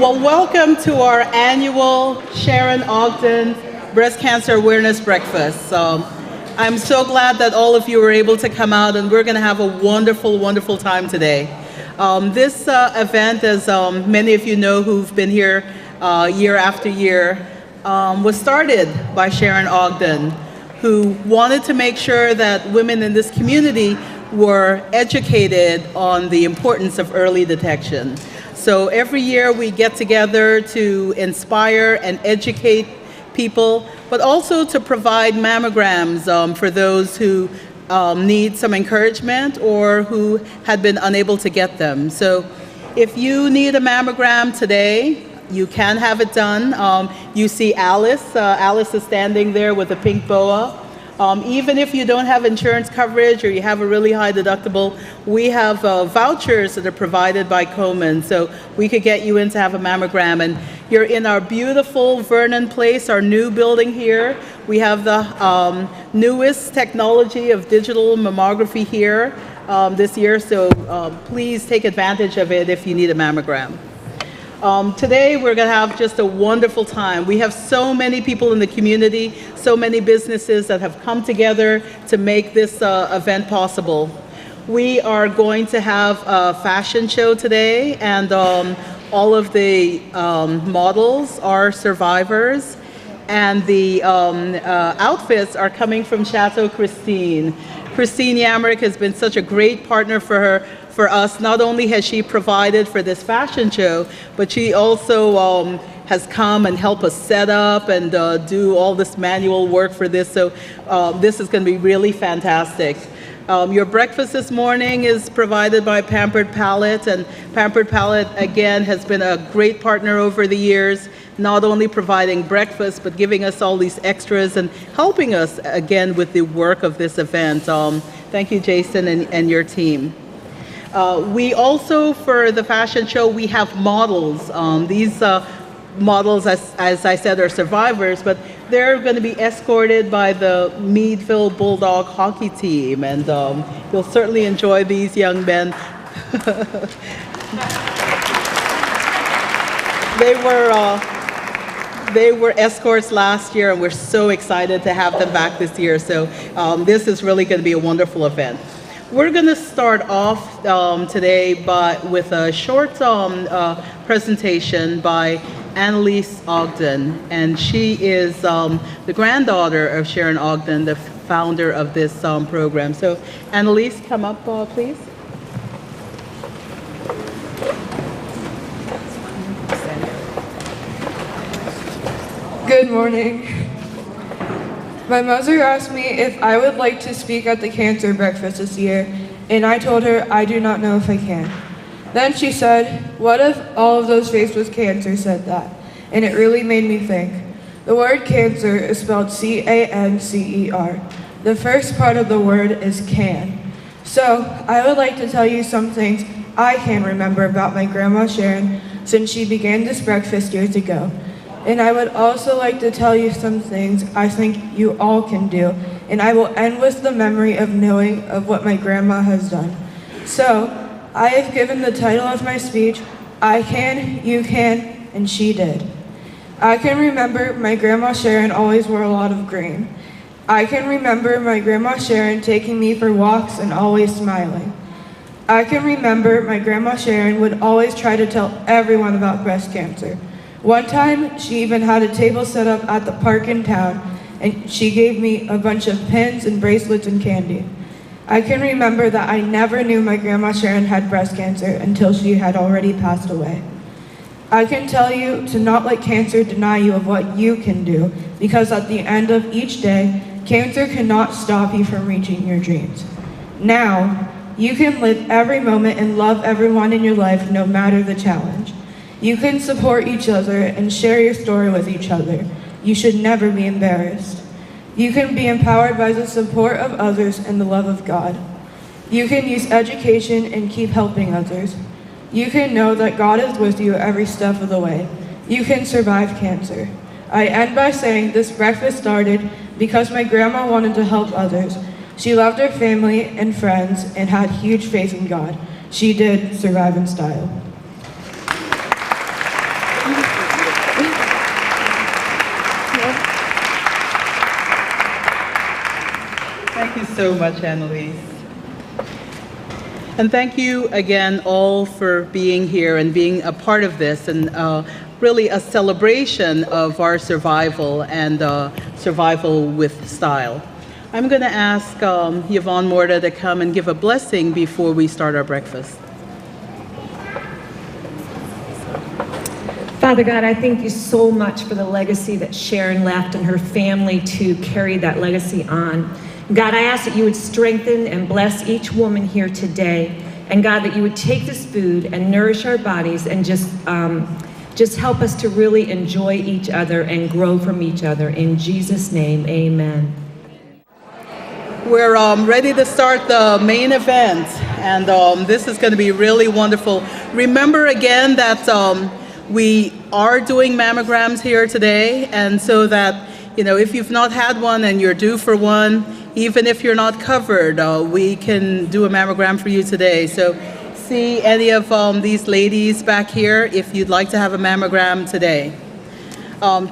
Well, welcome to our annual Sharon Ogden Breast Cancer Awareness Breakfast. I'm so glad that all of you were able to come out, and we're going to have a wonderful, wonderful time today. This event, as many of you know who've been here year after year, was started by Sharon Ogden, who wanted to make sure that women in this community were educated on the importance of early detection. So every year we get together to inspire and educate people, but also to provide mammograms for those who need some encouragement or who had been unable to get them. So if you need a mammogram today, you can have it done. You see Alice. Alice is standing there with a pink boa. Even if you don't have insurance coverage or you have a really high deductible, we have vouchers that are provided by Komen, so we could get you in to have a mammogram. And you're in our beautiful Vernon Place, our new building here. We have the newest technology of digital mammography here this year, so please take advantage of it if you need a mammogram. Today we're going to have just a wonderful time. We have so many people in the community, so many businesses that have come together to make this event possible. We are going to have a fashion show today, and all of the models are survivors, and the outfits are coming from Chateau Christine. Christine Yamrick has been such a great partner for us. Not only has she provided for this fashion show, but she also has come and helped us set up and do all this manual work for this. So this is going to be really fantastic. Your breakfast this morning is provided by Pampered Palate, and Pampered Palate again has been a great partner over the years, not only providing breakfast but giving us all these extras and helping us again with the work of this event. Thank you, Jason, and your team. We also, for the fashion show, we have models. These models, as I said, are survivors, but they're going to be escorted by the Meadville Bulldog hockey team, and you'll certainly enjoy these young men. They were escorts last year, and we're so excited to have them back this year. So this is really going to be a wonderful event. We're going to start off today with a short presentation by Annalise Ogden, and she is the granddaughter of Sharon Ogden, the founder of this program. So Annalise, come up, please. Good morning. My mother asked me if I would like to speak at the cancer breakfast this year, and I told her I do not know if I can. Then she said, what if all of those faced with cancer said that? And it really made me think. The word cancer is spelled C-A-N-C-E-R. The first part of the word is can. So I would like to tell you some things I can remember about my grandma Sharon since she began this breakfast years ago. And I would also like to tell you some things I think you all can do. And I will end with the memory of knowing of what my grandma has done. So, I have given the title of my speech, I Can, You Can, and She Did. I can remember my grandma Sharon always wore a lot of green. I can remember my grandma Sharon taking me for walks and always smiling. I can remember my grandma Sharon would always try to tell everyone about breast cancer. One time, she even had a table set up at the park in town, and she gave me a bunch of pins and bracelets and candy. I can remember that I never knew my grandma Sharon had breast cancer until she had already passed away. I can tell you to not let cancer deny you of what you can do, because at the end of each day, cancer cannot stop you from reaching your dreams. Now, you can live every moment and love everyone in your life no matter the challenge. You can support each other and share your story with each other. You should never be embarrassed. You can be empowered by the support of others and the love of God. You can use education and keep helping others. You can know that God is with you every step of the way. You can survive cancer. I end by saying this breakfast started because my grandma wanted to help others. She loved her family and friends and had huge faith in God. She did survive in style. Thank you so much, Annalise. And thank you again all for being here and being a part of this, and really a celebration of our survival and survival with style. I'm going to ask Yvonne Morta to come and give a blessing before we start our breakfast. Father God, I thank you so much for the legacy that Sharon left and her family to carry that legacy on. God, I ask that you would strengthen and bless each woman here today. And God, that you would take this food and nourish our bodies and just help us to really enjoy each other and grow from each other. In Jesus' name, amen. We're ready to start the main event, and this is going to be really wonderful. Remember again that we are doing mammograms here today, and so that, you know, if you've not had one and you're due for one, even if you're not covered, we can do a mammogram for you today. So see any of these ladies back here if you'd like to have a mammogram today.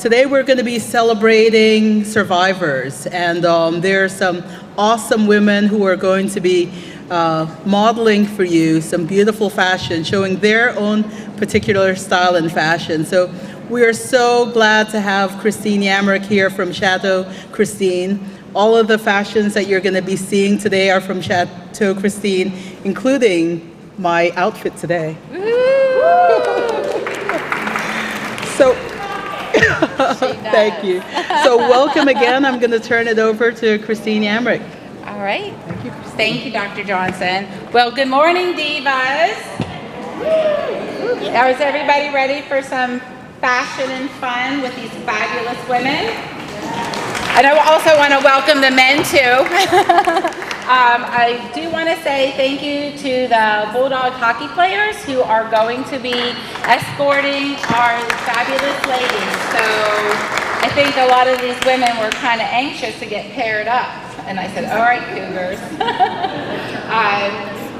Today we're going to be celebrating survivors, and there are some awesome women who are going to be modeling for you some beautiful fashion, showing their own particular style and fashion. So we are so glad to have Christine Yamrick here from Chateau Christine. All of the fashions that you're going to be seeing today are from Chateau Christine, including my outfit today. So, thank you. So welcome again. I'm going to turn it over to Christine Yamrick. All right. Thank you, Christine. Thank you, Dr. Johnson. Well, good morning, divas. Now, is everybody ready for some fashion and fun with these fabulous women? And I also want to welcome the men, too. I do want to say thank you to the Bulldog hockey players who are going to be escorting our fabulous ladies. So I think a lot of these women were kind of anxious to get paired up. And I said, all right, Cougars.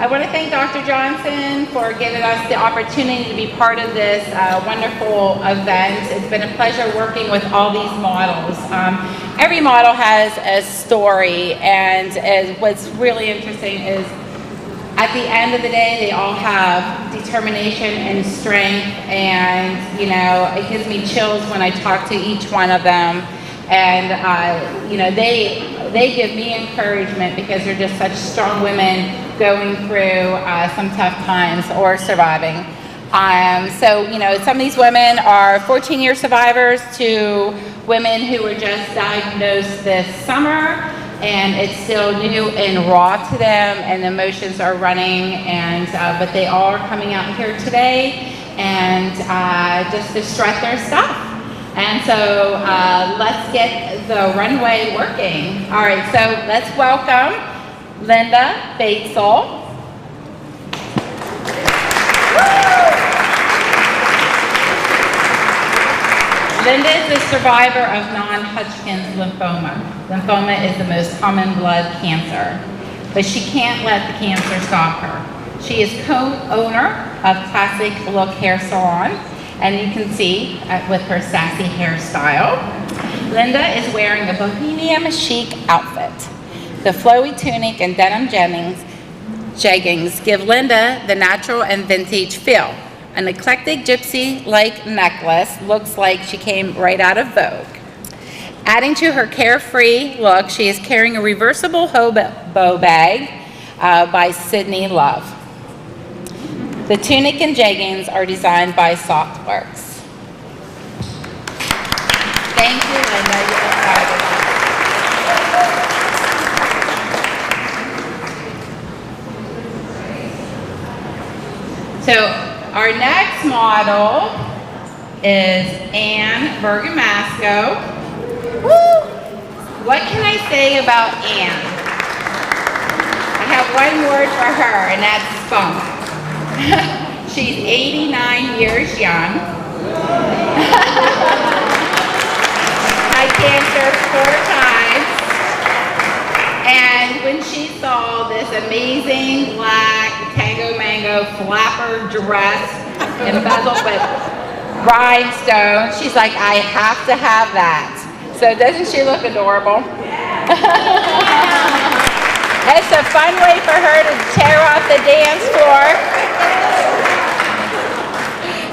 I want to thank Dr. Johnson for giving us the opportunity to be part of this wonderful event. It's been a pleasure working with all these models. Every model has a story, and what's really interesting is at the end of the day, they all have determination and strength, and you know, it gives me chills when I talk to each one of them. And you know, they give me encouragement because they're just such strong women going through some tough times or surviving. So, you know, some of these women are 14-year survivors to women who were just diagnosed this summer, and it's still new and raw to them, and the emotions are running, and but they all are coming out here today and just to strut their stuff. And so let's get the runway working. All right, so let's welcome Linda Batesel. Linda is a survivor of non-Hodgkin's lymphoma. Lymphoma is the most common blood cancer, but she can't let the cancer stop her. She is co-owner of Classic Look Hair Salon, and you can see with her sassy hairstyle. Linda is wearing the bohemian chic outfit. The flowy tunic and denim jeggings give Linda the natural and vintage feel. An eclectic gypsy-like necklace looks like she came right out of Vogue. Adding to her carefree look, she is carrying a reversible bow bag by Sydney Love. The tunic and jeggings are designed by Softworks. Thank you, Linda. You look fabulous. So our next model is Anne Bergamasco. Woo! What can I say about Anne? I have one word for her, and that's spunk. She's 89 years young. Had cancer 4 times. And when she saw this amazing black Tango Mango flapper dress embezzled with rhinestones, she's like, I have to have that. So doesn't she look adorable? It's a fun way for her to tear off the dance floor.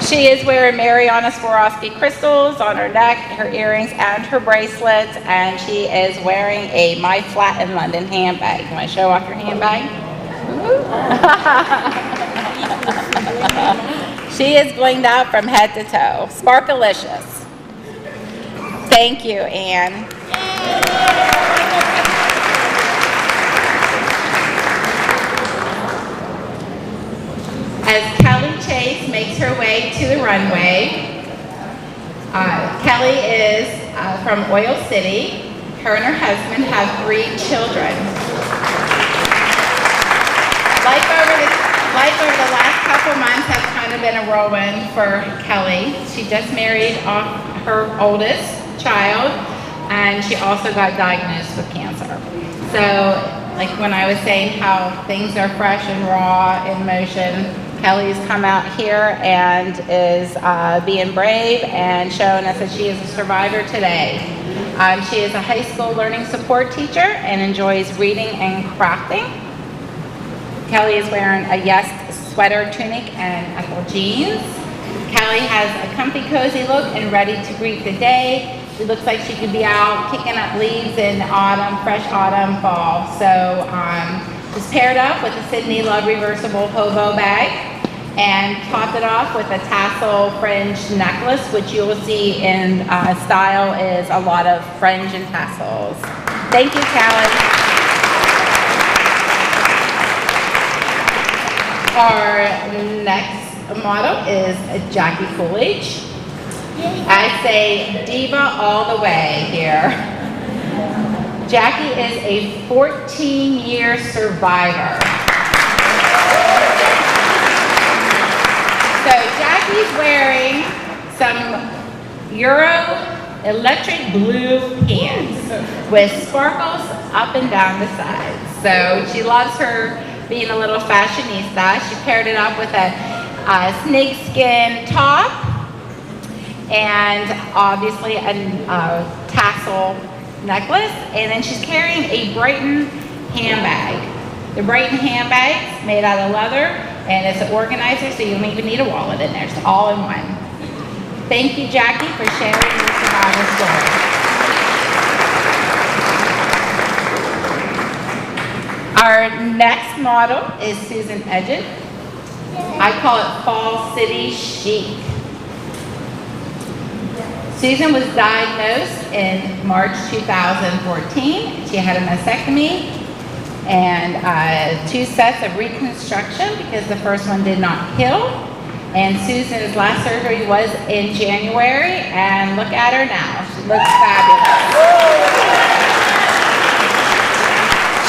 She is wearing Mariana Swarovski crystals on her neck, her earrings, and her bracelets, and she is wearing a My Flat in London handbag. You want to show off your handbag? She is blinged out from head to toe. Sparkalicious. Thank you, Anne. As Kelly Chase makes her way to the runway, Kelly is from Oil City. Her and her husband have 3 children. Life over the last couple months has kind of been a whirlwind for Kelly. She just married off her oldest child, and she also got diagnosed with cancer. So, like when I was saying how things are fresh and raw in motion, Kelly's come out here and is being brave and showing us that she is a survivor today. She is a high school learning support teacher and enjoys reading and crafting. Kelly is wearing a Yes sweater, tunic, and Ethel jeans. Kelly has a comfy, cozy look and ready to greet the day. It looks like she could be out kicking up leaves in autumn, fresh autumn, fall. So she's paired up with a Sydney Love reversible hobo bag and topped it off with a tassel fringe necklace, which you will see in style is a lot of fringe and tassels. Thank you, Kelly. Our next model is Jackie Coolidge. I say diva all the way here. Jackie is a 14-year survivor. So Jackie's wearing some Euro electric blue pants with sparkles up and down the sides. So she loves her being a little fashionista. She paired it up with a snakeskin top and obviously a tassel necklace, and then she's carrying a Brighton handbag. The Brighton handbag's made out of leather, and it's an organizer, so you don't even need a wallet in there. It's all in one. Thank you, Jackie, for sharing your survivor story. Our next model is Susan Edgen. I call it Fall City Chic. Susan was diagnosed in March 2014. She had a mastectomy and 2 sets of reconstruction because the first one did not heal. And Susan's last surgery was in January, and look at her now. She looks fabulous.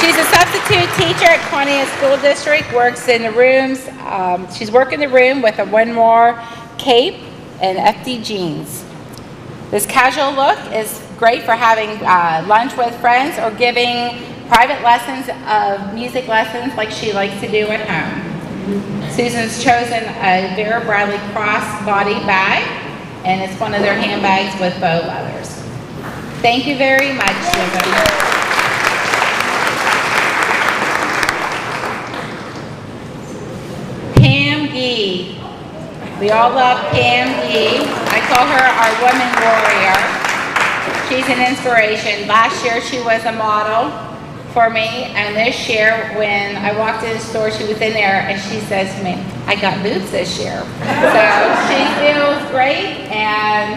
She's a substitute teacher at Quantiah School District, works in the rooms. She's working the room with a Winmore cape and FD jeans. This casual look is great for having lunch with friends or giving private lessons of music lessons like she likes to do at home. Susan's chosen a Vera Bradley crossbody bag, and it's one of their handbags with faux leathers. Thank you very much, Susan. Pam Gee. We all love Pam Gee. I call her our woman warrior. She's an inspiration. Last year she was a model for me, and this year when I walked in the store, she was in there and she says to me, I got boobs this year. So she feels great and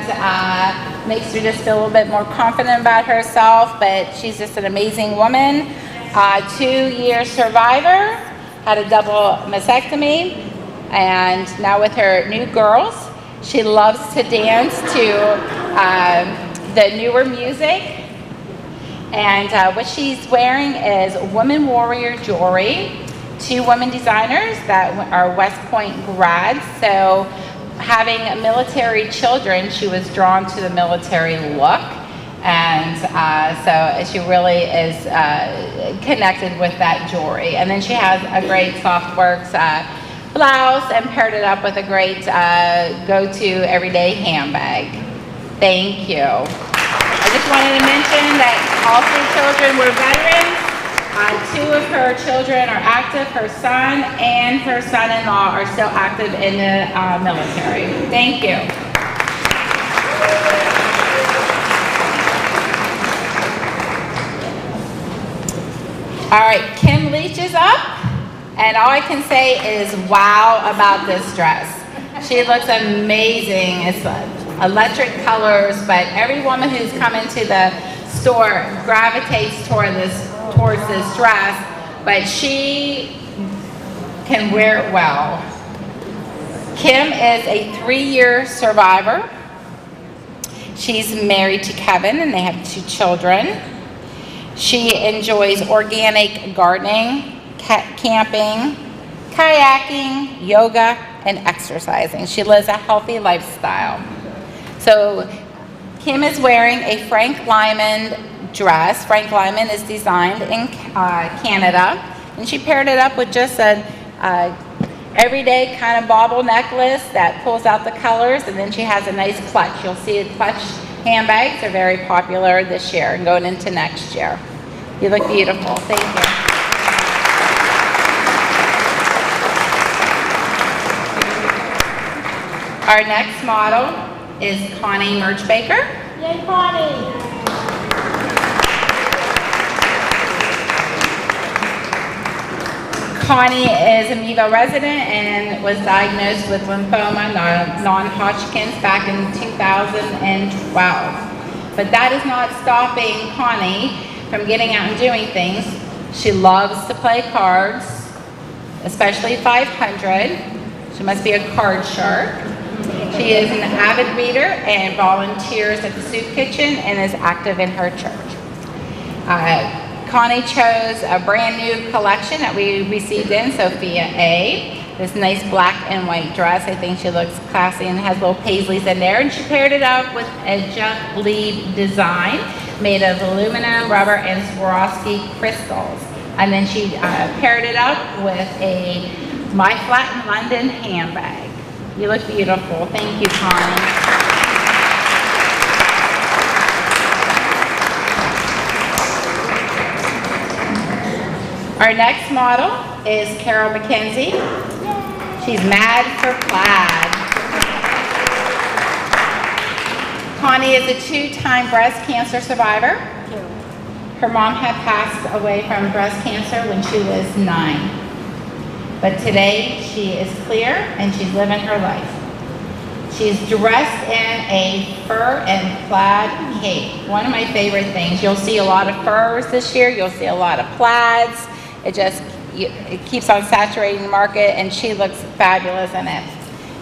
makes her just feel a little bit more confident about herself, but she's just an amazing woman. 2-year survivor, had a double mastectomy, and now with her new girls, she loves to dance to the newer music. And what she's wearing is Woman Warrior jewelry, 2 women designers that are West Point grads. So having military children, she was drawn to the military look. And so she really is connected with that jewelry. And then she has a great Softworks blouse and paired it up with a great go-to everyday handbag. Thank you. I just wanted to mention that all 3 children were veterans, Two of her children are active. Her son and her son-in-law are still active in the military. Thank you. All right, Kim Leach is up, and all I can say is wow about this dress. She looks amazing. It's electric colors, but every woman who's come into the store gravitates towards this dress, but she can wear it well. Kim is a 3-year survivor. She's married to Kevin, and they have 2 children. She enjoys organic gardening, camping, kayaking, yoga, and exercising. She lives a healthy lifestyle. So Kim is wearing a Frank Lyman dress. Frank Lyman is designed in Canada, and she paired it up with just an everyday kind of bauble necklace that pulls out the colors, and then she has a nice clutch. You'll see the clutch handbags are very popular this year and going into next year. You look beautiful. Thank you. Our next model is Connie Murchbaker. Yay, Connie! Connie is a Meadville resident and was diagnosed with lymphoma, non-Hodgkin's, back in 2012. But that is not stopping Connie from getting out and doing things. She loves to play cards, especially 500. She must be a card shark. She is an avid reader and volunteers at the soup kitchen and is active in her church. Connie chose a brand new collection that we received in, Sophia A. This nice black and white dress. I think she looks classy and has little paisleys in there. And she paired it up with a junk lead design made of aluminum, rubber, and Swarovski crystals. And then she paired it up with a My Flat in London handbag. You look beautiful. Thank you, Connie. Our next model is Carol McKenzie. She's mad for plaid. Connie is a 2-time breast cancer survivor. Her mom had passed away from breast cancer when she was 9. But today she is clear and she's living her life. She's dressed in a fur and plaid cape. One of my favorite things. You'll see a lot of furs this year. You'll see a lot of plaids. It keeps on saturating the market, and she looks fabulous in it.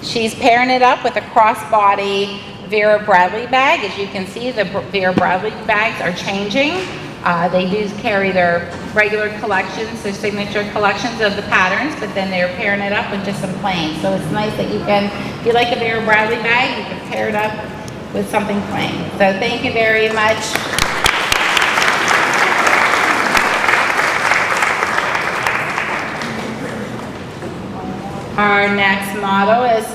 She's pairing it up with a crossbody Vera Bradley bag. As you can see, the Vera Bradley bags are changing. They do carry their regular collections, their signature collections of the patterns, but then they're pairing it up with just some plain. So it's nice that you can, if you like a Vera Bradley bag, you can pair it up with something plain. So thank you very much. Our next model is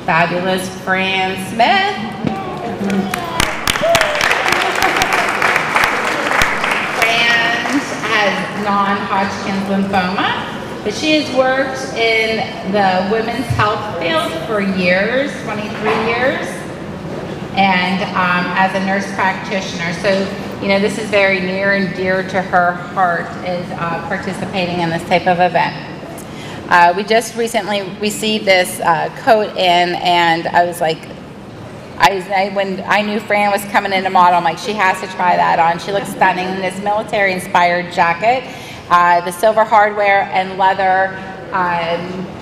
fabulous Fran Smith. Fran has non-Hodgkin's lymphoma, but she has worked in the women's health field for years, 23 years, and as a nurse practitioner. So, you know, this is very near and dear to her heart, is participating in this type of event. We just recently received this coat in, and I was like, when I knew Fran was coming in to model, I'm like, she has to try that on. She looks stunning in this military-inspired jacket. The silver hardware and leather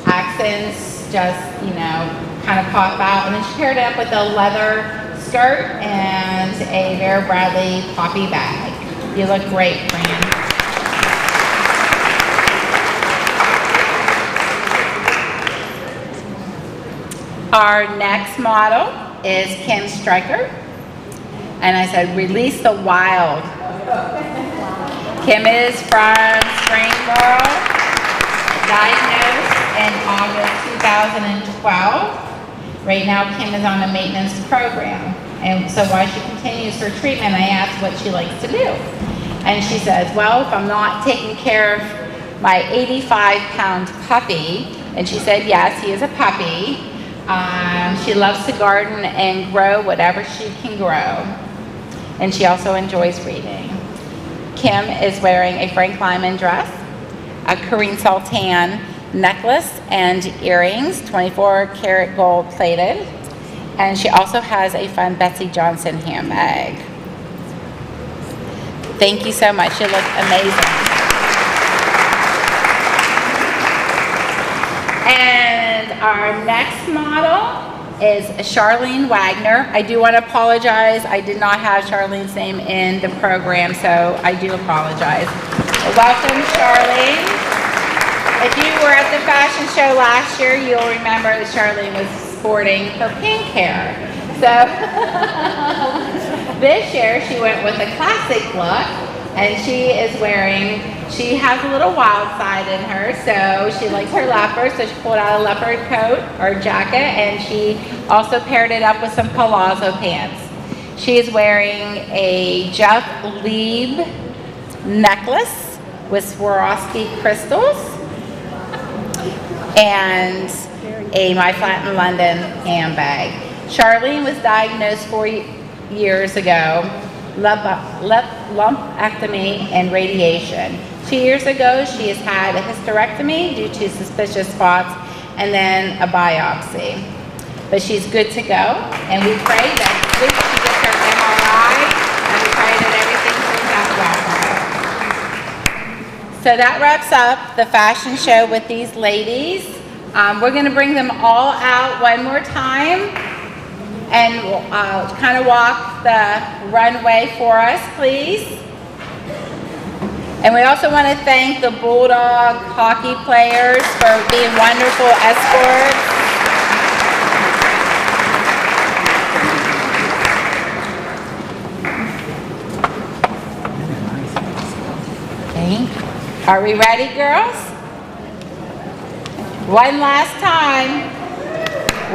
accents just, you know, kind of pop out. And then she paired it up with a leather skirt and a Vera Bradley poppy bag. You look great, Fran. Our next model is Kim Stryker. And I said, release the wild. Kim is from Springboro, diagnosed in August 2012. Right now, Kim is on a maintenance program. And so while she continues her treatment, I asked what she likes to do. And she says, well, if I'm not taking care of my 85-pound puppy, and she said, yes, he is a puppy. She loves to garden and grow whatever she can grow. And she also enjoys reading. Kim is wearing a Frank Lyman dress, a Corrine Sultan necklace and earrings, 24-karat gold plated. And she also has a fun Betsy Johnson handbag. Thank you so much. You look amazing. And our next model is Charlene Wagner. I do want to apologize. I did not have Charlene's name in the program, so I do apologize. Welcome, Charlene. If you were at the fashion show last year, you'll remember that Charlene was sporting her pink hair. So this year she went with a classic look, and she has a little wild side in her, so she likes her leopard, so she pulled out a leopard coat or jacket, and she also paired it up with some palazzo pants. She is wearing a Jeff Lieb necklace with Swarovski crystals and a My Flat in London handbag. Charlene was diagnosed 4 years ago, lumpectomy and radiation. 2 years ago, she has had a hysterectomy due to suspicious spots and then a biopsy. But she's good to go, and we pray that she gets her MRI, and we pray that everything turns out well for her. So that wraps up the fashion show with these ladies. We're going to bring them all out one more time and kind of walk the runway for us, please. And we also want to thank the Bulldog hockey players for being wonderful escorts. Okay. Are we ready, girls? One last time.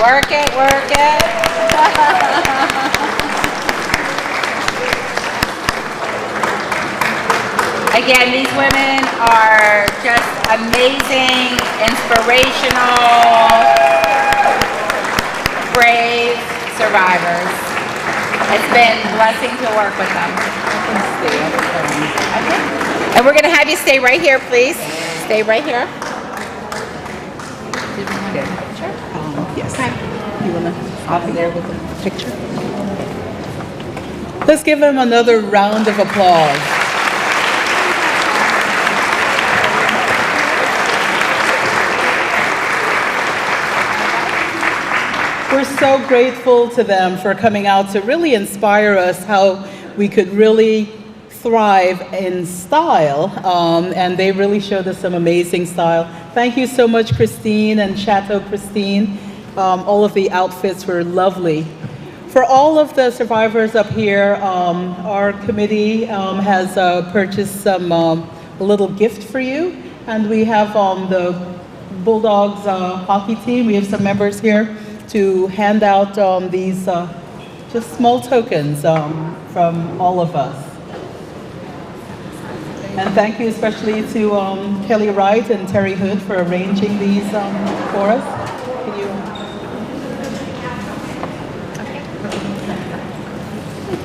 Work it, work it. Again, these women are just amazing, inspirational, brave survivors. It's been a blessing to work with them. Okay. And we're going to have you stay right here, please. Stay right here. Sure. Yes. Okay. You want to I'll be there with the picture? Let's give them another round of applause. We're so grateful to them for coming out to really inspire us how we could really thrive in style, and they really showed us some amazing style. Thank you so much, Christine and Chateau Christine. All of the outfits were lovely. For all of the survivors up here, our committee has purchased some a little gift for you, and we have the Bulldogs hockey team. We have some members here to hand out these just small tokens from all of us. And thank you especially to Kelly Wright and Terry Hood for arranging these for us. Can you?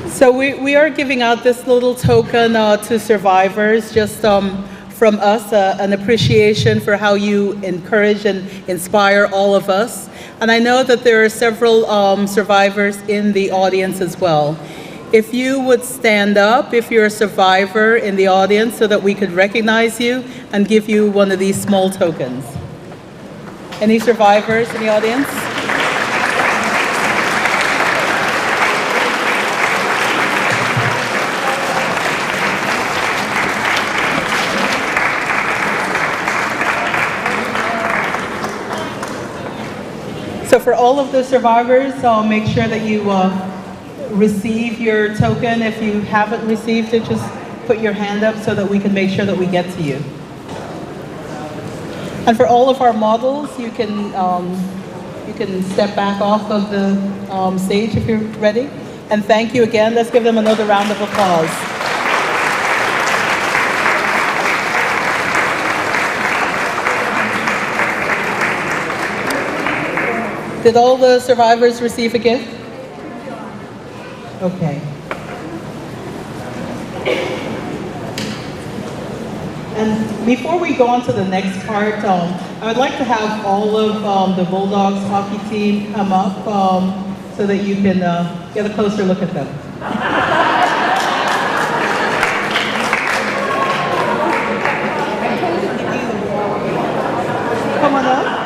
So we are giving out this little token to survivors, just from us, an appreciation for how you encourage and inspire all of us. And I know that there are several survivors in the audience as well. If you would stand up, if you're a survivor in the audience, so that we could recognize you and give you one of these small tokens. Any survivors in the audience? So for all of the survivors, make sure that you receive your token. If you haven't received it, just put your hand up so that we can make sure that we get to you. And for all of our models, you can step back off of the stage if you're ready. And thank you again. Let's give them another round of applause. Did all the survivors receive a gift? Okay. And before we go on to the next part, I would like to have all of the Bulldogs hockey team come up so that you can get a closer look at them. Come on up.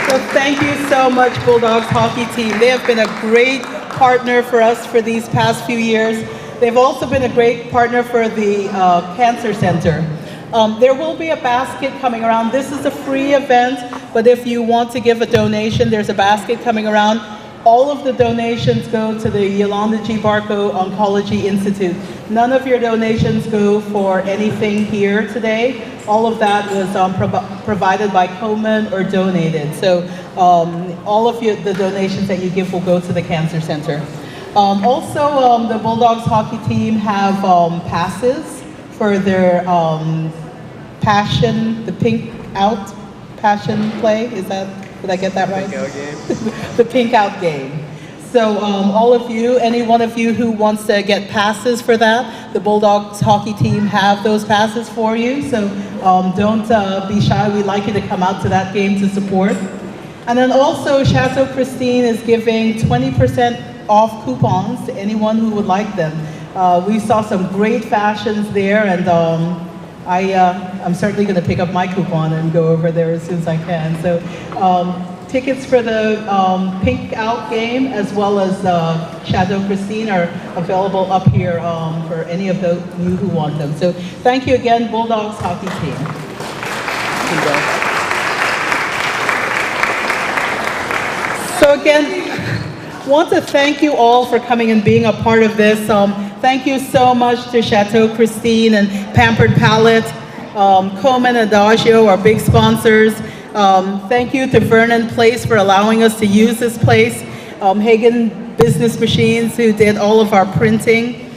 So thank you so much, Bulldogs hockey team. They have been a great partner for us for these past few years. They've also been a great partner for the Cancer Center. There will be a basket coming around. This is a free event, but if you want to give a donation, there's a basket coming around. All of the donations go to the Yolanda G. Barco Oncology Institute. None of your donations go for anything here today. All of that was provided by Komen or donated. So all of the donations that you give will go to the Cancer Center. Also, the Bulldogs hockey team have passes for their passion, the Pink Out passion play. Is that, did I get that right? Pink Out game. The Pink Out game. So all of you, any one of you who wants to get passes for that, the Bulldogs hockey team have those passes for you. So don't be shy. We'd like you to come out to that game to support. And then also Chateau Christine is giving 20% off coupons to anyone who would like them. We saw some great fashions there, and I'm certainly going to pick up my coupon and go over there as soon as I can. So tickets for the Pink Out game as well as Chateau Christine are available up here for any of you who want them. So thank you again, Bulldogs hockey team. So again, want to thank you all for coming and being a part of this. Thank you so much to Chateau Christine and Pampered Palette, Komen and Adagio, our big sponsors. Thank you to Vernon Place for allowing us to use this place. Hagen Business Machines, who did all of our printing.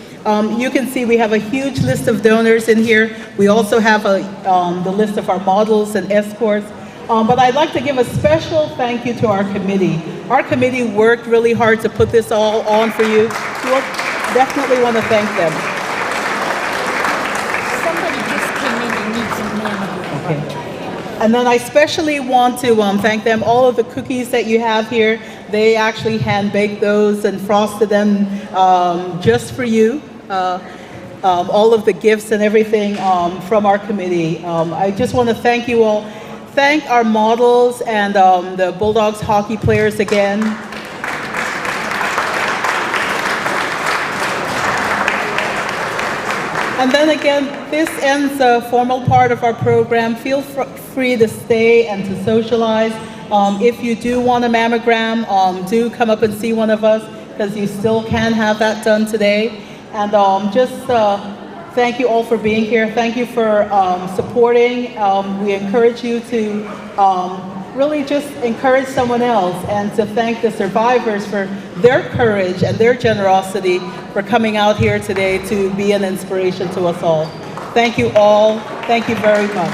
You can see we have a huge list of donors in here. We also have the list of our models and escorts. But I'd like to give a special thank you to our committee. Our committee worked really hard to put this all on for you. We'll definitely want to thank them. Somebody just came in and needs some money. Okay. And then I especially want to thank them. All of the cookies that you have here, they actually hand-baked those and frosted them just for you. All of the gifts and everything from our committee. I just want to thank you all. Thank our models and the Bulldogs hockey players again. And then again, this ends the formal part of our program. Feel free to stay and to socialize. If you do want a mammogram, do come up and see one of us, because you still can have that done today. And thank you all for being here. Thank you for supporting. We encourage you to really just encourage someone else, and to thank the survivors for their courage and their generosity for coming out here today to be an inspiration to us all. Thank you all. Thank you very much.